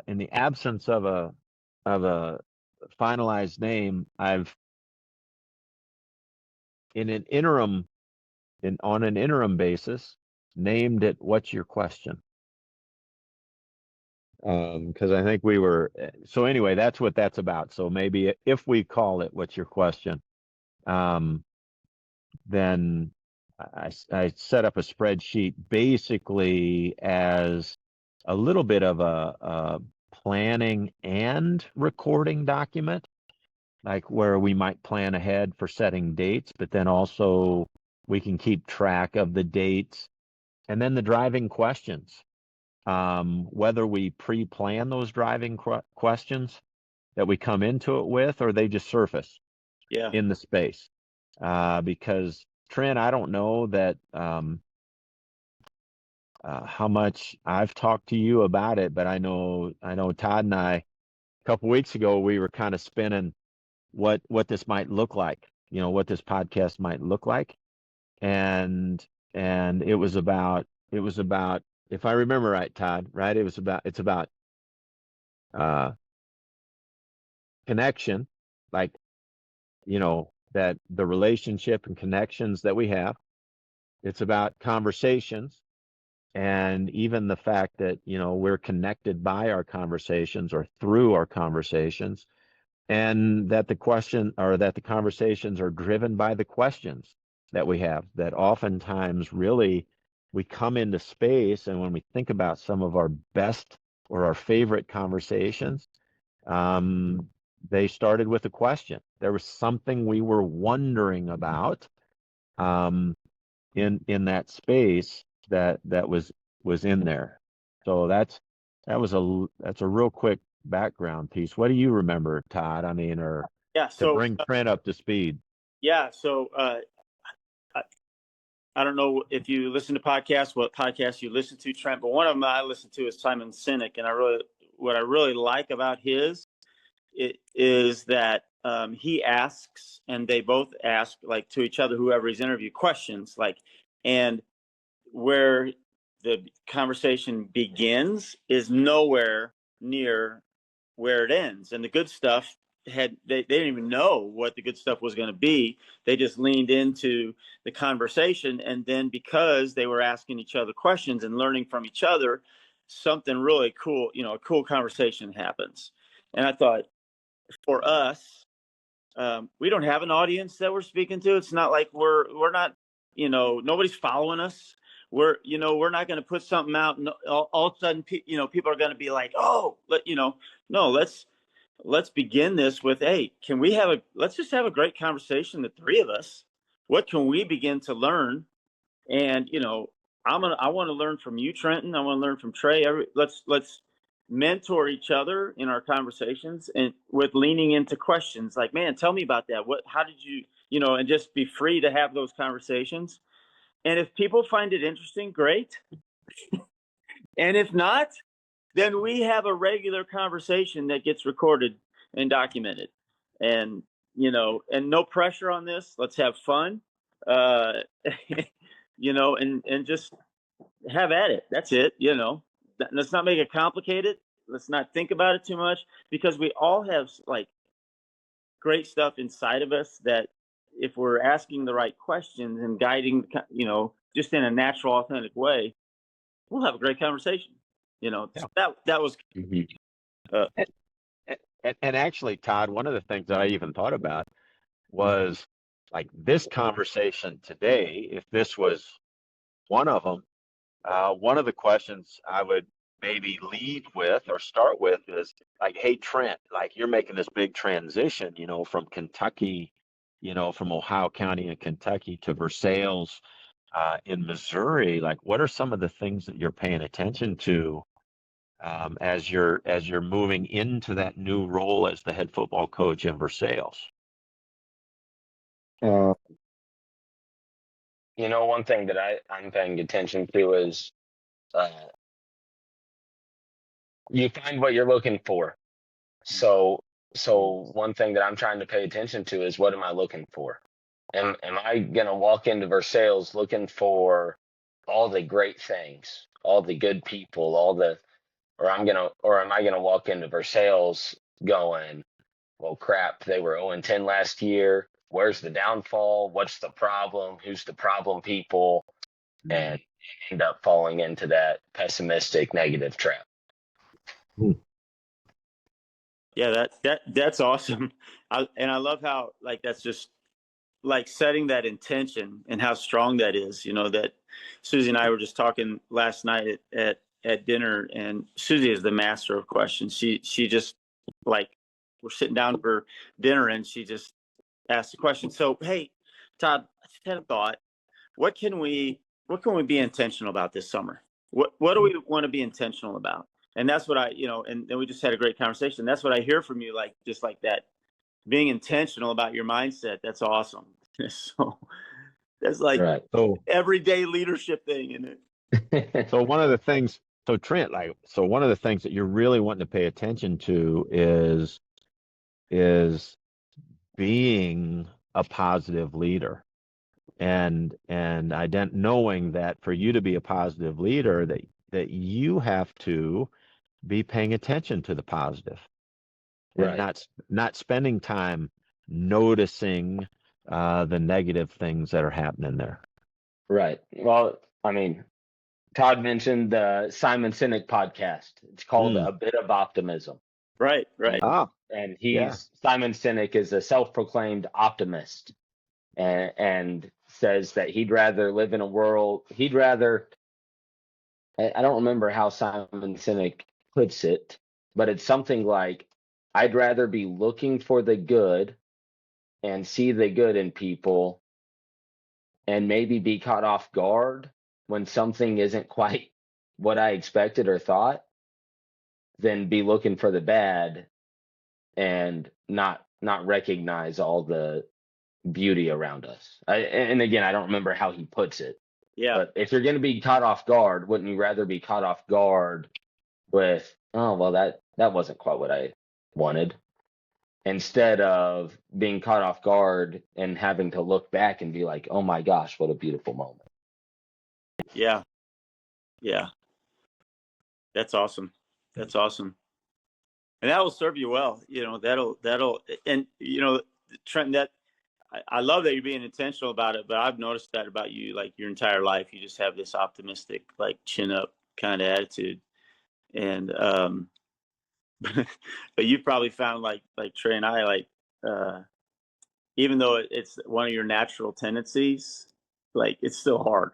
in the absence of a finalized name, I've in an interim on an interim basis named it "What's Your Question?" Because I think we were so anyway. That's what that's about. So maybe if we call it "What's Your Question?" Um, then I set up a spreadsheet basically as a little bit of a planning and recording document, like where we might plan ahead for setting dates, but then also we can keep track of the dates and then the driving questions. Whether we pre-plan those driving questions that we come into it with, or they just surface Yeah. in the space. Because Trent, I don't know that how much I've talked to you about it, but I know Todd and I a couple weeks ago we were kind of spinning what this might look like, what this podcast might look like, and it was about if I remember right, Todd, right? It's about uh connection, like that the relationship and connections that we have. It's about conversations and even the fact that we're connected by our conversations or through our conversations, and that the conversations are driven by the questions that we have, that oftentimes really we come into space, and when we think about some of our best or our favorite conversations, um, they started with a question. There was something we were wondering about, um, in that space that was in there. So that's a real quick background piece. What do you remember, Todd? I mean, or Yeah. to So, bring Trent up to speed. yeah. So, I, I don't know if you listen to podcasts, what podcasts you listen to, Trent, but one of them I listen to is Simon Sinek. And what I really like about it is that he asks, and they both ask, like, to each other, whoever he's interviewed, questions, like, and where the conversation begins is nowhere near where it ends. And the good stuff they didn't even know what the good stuff was going to be. They just leaned into the conversation, and then because they were asking each other questions and learning from each other, something really cool, a cool conversation happens. And I thought, for us, we don't have an audience that we're speaking to. It's not like we're not, nobody's following us. We're not going to put something out and all of a sudden, people are going to be like, oh, no, let's begin this with, hey, let's just have a great conversation, the three of us. What can we begin to learn? And I want to learn from you, Trenton. I want to learn from Trey. Let's mentor each other in our conversations, and with leaning into questions like, man, tell me about that. How did you, and just be free to have those conversations. And if people find it interesting, great. And if not, then we have a regular conversation that gets recorded and documented. And and no pressure on this. Let's have fun. Uh, and just have at it. That's it. Let's not make it complicated. Let's not think about it too much, because we all have like great stuff inside of us that, if we're asking the right questions and guiding, just in a natural, authentic way, we'll have a great conversation. Yeah. That was. Mhm. Uh, And actually, Todd, one of the things that I even thought about was like this conversation today. If this was one of them, one of the questions I would maybe lead with or start with is like, hey, Trent, like you're making this big transition, from Kentucky, from Ohio County in Kentucky to Versailles in Missouri. Like, what are some of the things that you're paying attention to as you're moving into that new role as the head football coach in Versailles? Uh, one thing that I'm paying attention to is uh, you find what you're looking for. So one thing that I'm trying to pay attention to is, what am I looking for? Am I gonna walk into Versailles looking for all the great things, all the good people, all the or am I gonna walk into Versailles going, well, crap, they were 0-10 last year. Where's the downfall? What's the problem? Who's the problem people? And end up falling into that pessimistic, negative trap. Yeah, that's awesome. I love how like that's just like setting that intention and how strong that is. That Susie and I were just talking last night at dinner, and Susie is the master of questions. She just like we're sitting down for dinner and she just asked a question. So, hey, Todd, I just had a thought. What can we be intentional about this summer? What do we want to be intentional about? And that's what and we just had a great conversation. That's what I hear from you, like just like that, being intentional about your mindset. That's awesome. So that's like Right. everyday leadership thing, isn't it? So one of the things, so Trent, one of the things that you're really wanting to pay attention to is being a positive leader, and knowing that for you to be a positive leader, that you have to be paying attention to the positive, and Right. not spending time noticing the negative things that are happening there. Right. Well, I mean, Todd mentioned the Simon Sinek podcast. It's called A Bit of Optimism. Right. And Yeah. Simon Sinek is a self-proclaimed optimist, and says that he'd rather live in a world, I don't remember how Simon Sinek puts it, but it's something like, I'd rather be looking for the good and see the good in people and maybe be caught off guard when something isn't quite what I expected or thought, than be looking for the bad and not recognize all the beauty around us. And again, I don't remember how he puts it. Yeah. But if you're going to be caught off guard, wouldn't you rather be caught off guard with, oh, well, that wasn't quite what I wanted, instead of being caught off guard and having to look back and be like, oh my gosh, what a beautiful moment. Yeah. That's awesome. And that will serve you well. That'll and Trent, that I love that you're being intentional about it, but I've noticed that about you, like your entire life. You just have this optimistic, like chin up kind of attitude. And but you probably found like Trey and I, like even though it's one of your natural tendencies, like it's still hard.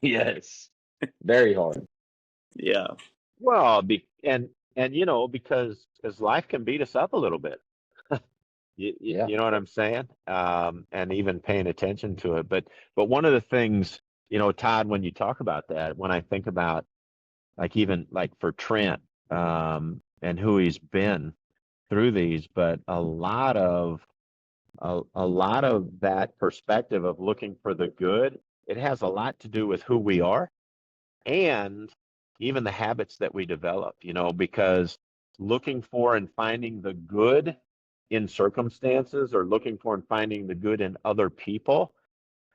Yes, very hard. Yeah. Well, because life can beat us up a little bit. Yeah. You know what I'm saying? And even paying attention to it. But one of the things, Todd, when you talk about that, when I think about like even like for Trent, and who he's been through these, but a lot of that perspective of looking for the good, it has a lot to do with who we are and even the habits that we develop, because looking for and finding the good in circumstances, or looking for and finding the good in other people,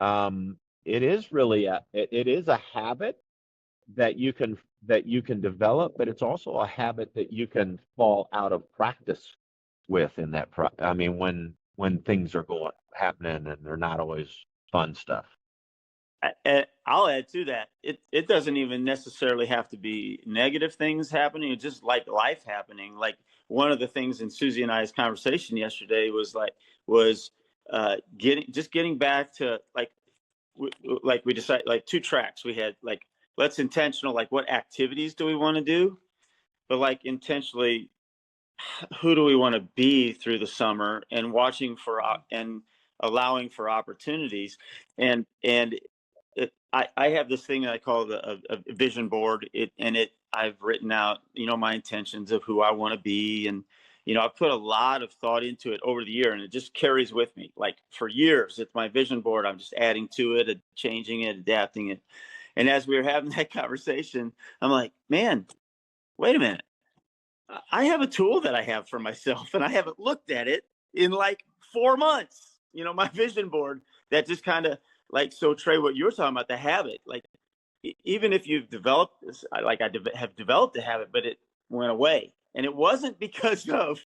it is really it is a habit that you can develop, but it's also a habit that you can fall out of practice with in that I mean, when things are happening and they're not always fun stuff. I'll add to that. It doesn't even necessarily have to be negative things happening. It's just like life happening. Like one of the things in Susie and I's conversation yesterday was getting back to we decided like two tracks. We had like, let's intentional, like what activities do we want to do, but like intentionally, who do we want to be through the summer, and watching for and allowing for opportunities. And I have this thing that I call a vision board. I've written out, my intentions of who I want to be. And, I've put a lot of thought into it over the year, and it just carries with me. Like for years, it's my vision board. I'm just adding to it, changing it, adapting it. And as we were having that conversation, I'm like, man, wait a minute. I have a tool that I have for myself, and I haven't looked at it in like 4 months. My vision board that just kind of like, so Trey, what you were talking about, the habit, like even if you've developed this, have developed a habit, but it went away, and it wasn't because of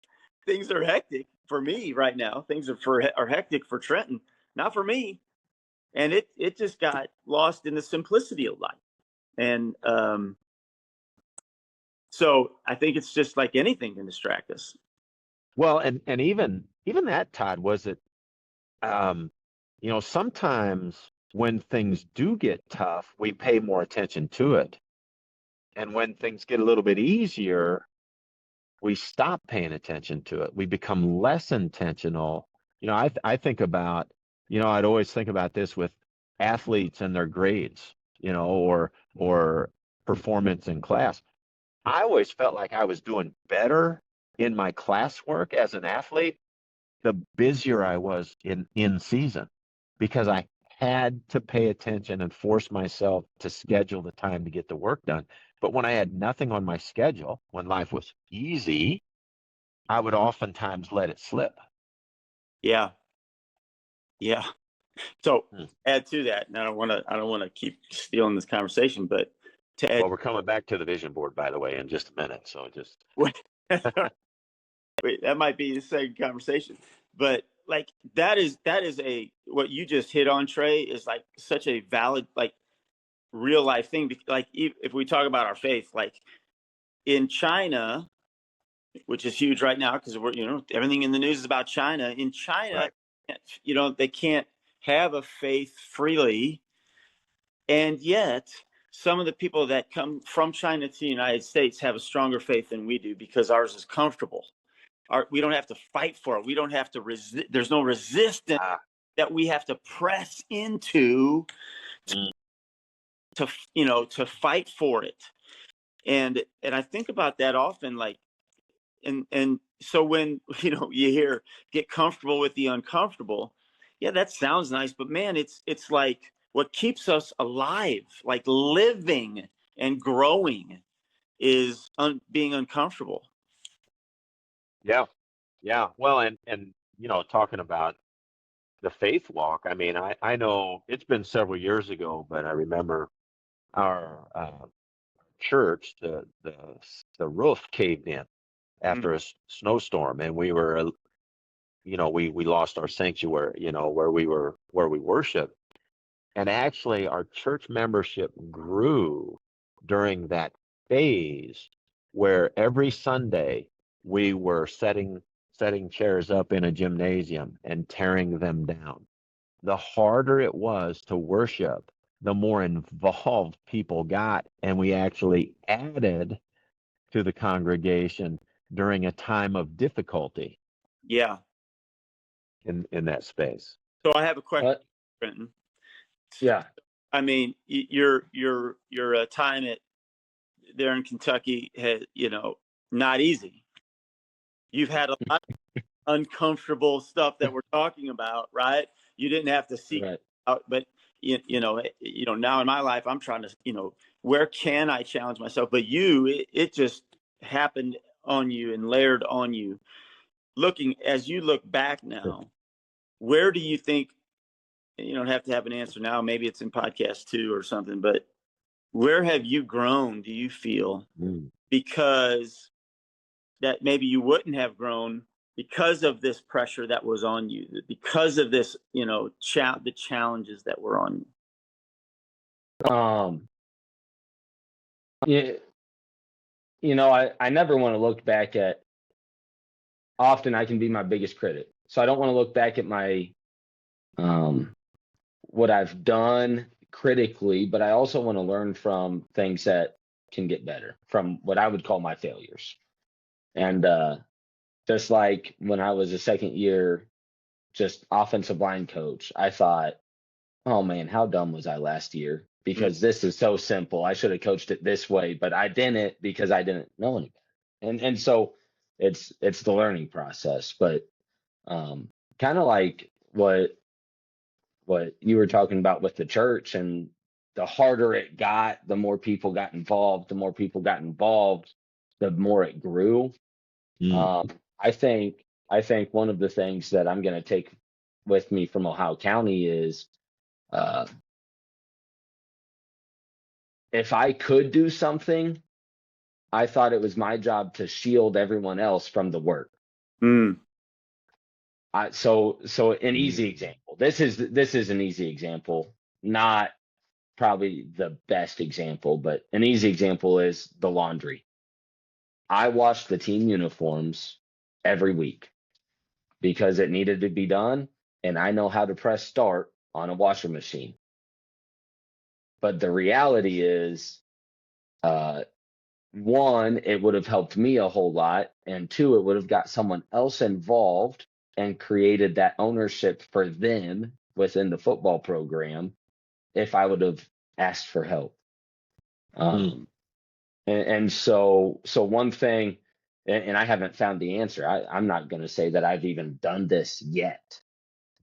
things are hectic for me right now. Things are hectic for Trenton, not for me, and it just got lost in the simplicity of life. And so I think it's just like anything can distract us. Well, and even that, Todd, was it, sometimes when things do get tough, we pay more attention to it. And when things get a little bit easier, we stop paying attention to it. We become less intentional. I think about, I'd always think about this with athletes and their grades, or performance in class. I always felt like I was doing better in my classwork as an athlete the busier I was in season, because I had to pay attention and force myself to schedule the time to get the work done. But when I had nothing on my schedule, when life was easy, I would oftentimes let it slip. Yeah. Yeah. So Hmm. add to that, and I don't want to keep stealing this conversation, but to add, Well, we're coming back to the vision board, by the way, in just a minute. So just wait, that might be the second conversation, but like that is what you just hit on, Trey, is like such a valid, like, real life thing. Like if we talk about our faith, like in China, which is huge right now because everything in the news is about China. In China, right. They can't have a faith freely, and yet some of the people that come from China to the United States have a stronger faith than we do because ours is comfortable. We don't have to fight for it. We don't have to resist. There's no resistance that we have to press into to fight for it. And I think about that often, like, and so when you hear get comfortable with the uncomfortable, yeah, that sounds nice, but man, it's like what keeps us alive, like living and growing, is being uncomfortable. Yeah. Yeah. Well, and talking about the faith walk, I mean, I know it's been several years ago, but I remember our church, the roof caved in Mm. after a snowstorm, and we were, we lost our sanctuary, where we worship. And actually, our church membership grew during that phase, where every Sunday we were setting chairs up in a gymnasium and tearing them down. The harder it was to worship, the more involved people got, and we actually added to the congregation during a time of difficulty Yeah. in that space. So I have a question, But Trenton. yeah, I mean, your time there in Kentucky had, not easy. You've had a lot of uncomfortable stuff that we're talking about, right? You didn't have to seek right. out, but now in my life, I'm trying to, where can I challenge myself? But it just happened on you and layered on you. As you look back now, where do you think, you don't have to have an answer now, maybe it's in podcast 2 or something, but where have you grown, do you feel, Mm. because that maybe you wouldn't have grown because of this pressure that was on you, because of this, the challenges that were on you? Um, yeah, I never want to look back at. Often I can be my biggest critic, so I don't want to look back at my um what I've done critically, but I also want to learn from things that can get better, from what I would call my failures. And just like when I was a second year, just offensive line coach, I thought, oh man, how dumb was I last year? Mm. Because this is so simple. I should have coached it this way, but I didn't because I didn't know any better. And so it's the learning process. But kind of like what you were talking about with the church, and the harder it got, the more people got involved, the more it grew. Mm. um, I think one of the things that I'm going to take with me from Ohio County is uh, if I could do something, I thought it was my job to shield everyone else from the work. Mm. So an easy example. This is an easy example, not probably the best example, but an easy example is the laundry. I washed the team uniforms every week because it needed to be done, and I know how to press start on a washing machine. But the reality is, one, it would have helped me a whole lot, and two, it would have got someone else involved and created that ownership for them within the football program if I would have asked for help. And so one thing, and I haven't found the answer. I'm not going to say that I've even done this yet,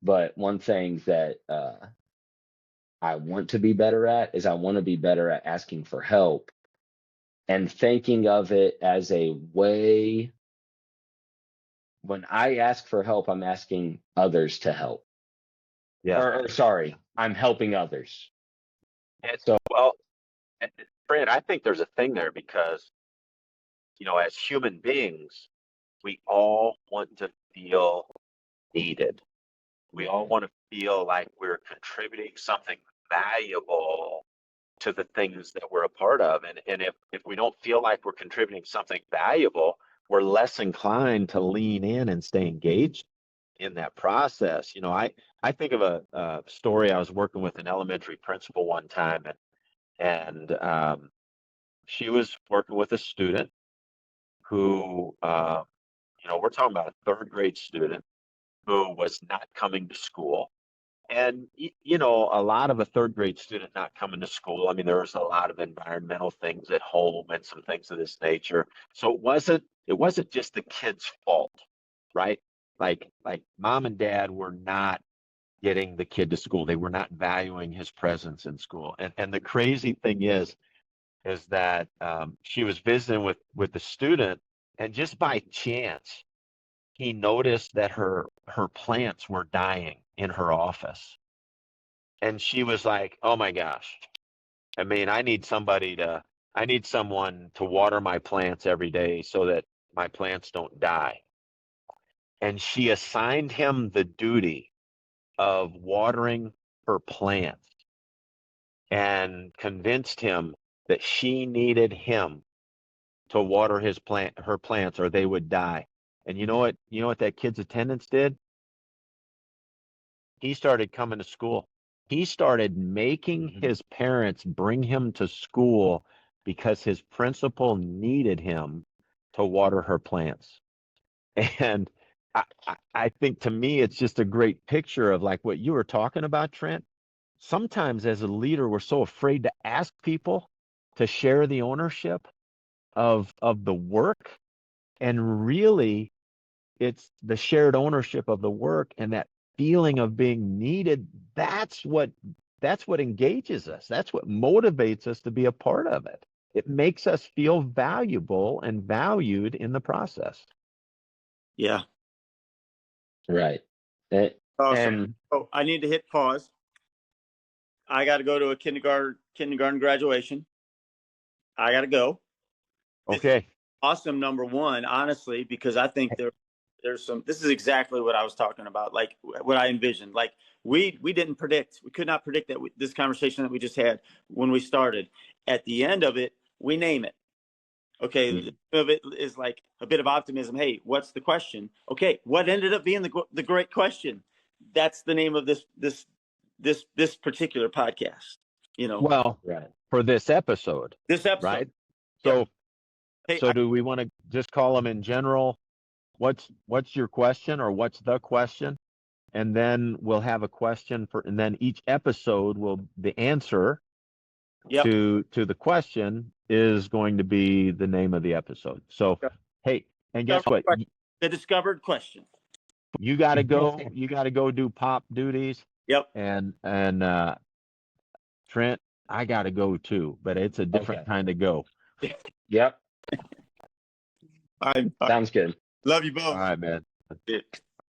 but one thing that I want to be better at is I want to be better at asking for help and thinking of it as a way. When I ask for help, I'm asking others to help. Yeah. Or sorry, I'm helping others. And so, well, and Fred, I think there's a thing there because, as human beings, we all want to feel needed. We all want to feel like we're contributing something valuable to the things that we're a part of. And if we don't feel like we're contributing something valuable, we're less inclined to lean in and stay engaged in that process. I think of a story. I was working with an elementary principal one time, and she was working with a student who, we're talking about a third grade student who was not coming to school. And, a lot of a third grade student not coming to school, I mean, there was a lot of environmental things at home and some things of this nature. So it wasn't just the kid's fault, right? Like mom and dad were not getting the kid to school. They were not valuing his presence in school. And the crazy thing is that she was visiting with the student, and just by chance, he noticed that her plants were dying in her office. And she was like, "Oh my gosh. I mean, I need someone to water my plants every day so that my plants don't die." And she assigned him the duty of watering her plants and convinced him that she needed him to water her plants or they would die. And you know what that kid's attendance did? He started coming to school. He started making his parents bring him to school because his principal needed him to water her plants. And I think, to me, it's just a great picture of like what you were talking about, Trent. Sometimes as a leader, we're so afraid to ask people to share the ownership of the work. And really, it's the shared ownership of the work and that feeling of being needed. That's what engages us. That's what motivates us to be a part of it. It makes us feel valuable and valued in the process. Yeah. Right. Awesome. And Oh, I need to hit pause. I got to go to a kindergarten graduation. I got to go. Okay. Awesome. Number one, honestly, because I think there's some, this is exactly what I was talking about. Like what I envisioned, like we could not predict that this conversation that we just had when we started. At the end of it, we name it. Okay. The end of it is like a bit of optimism. Hey, what's the question? Okay. What ended up being the great question? That's the name of this particular podcast, Well, right. for this episode, this episode. right? Yep. So, Hey, so do we want to just call them in general? What's your question, or what's the question? And then we'll have a question and then each episode the answer Yep. to the question is going to be the name of the episode. So, Yep. hey, and guess what? The discovered question. You got to go do pop duties. Yep. And Trent, I got to go too, but it's a different kind of go. Yep. All right. Sounds good. Love you both. All right, man.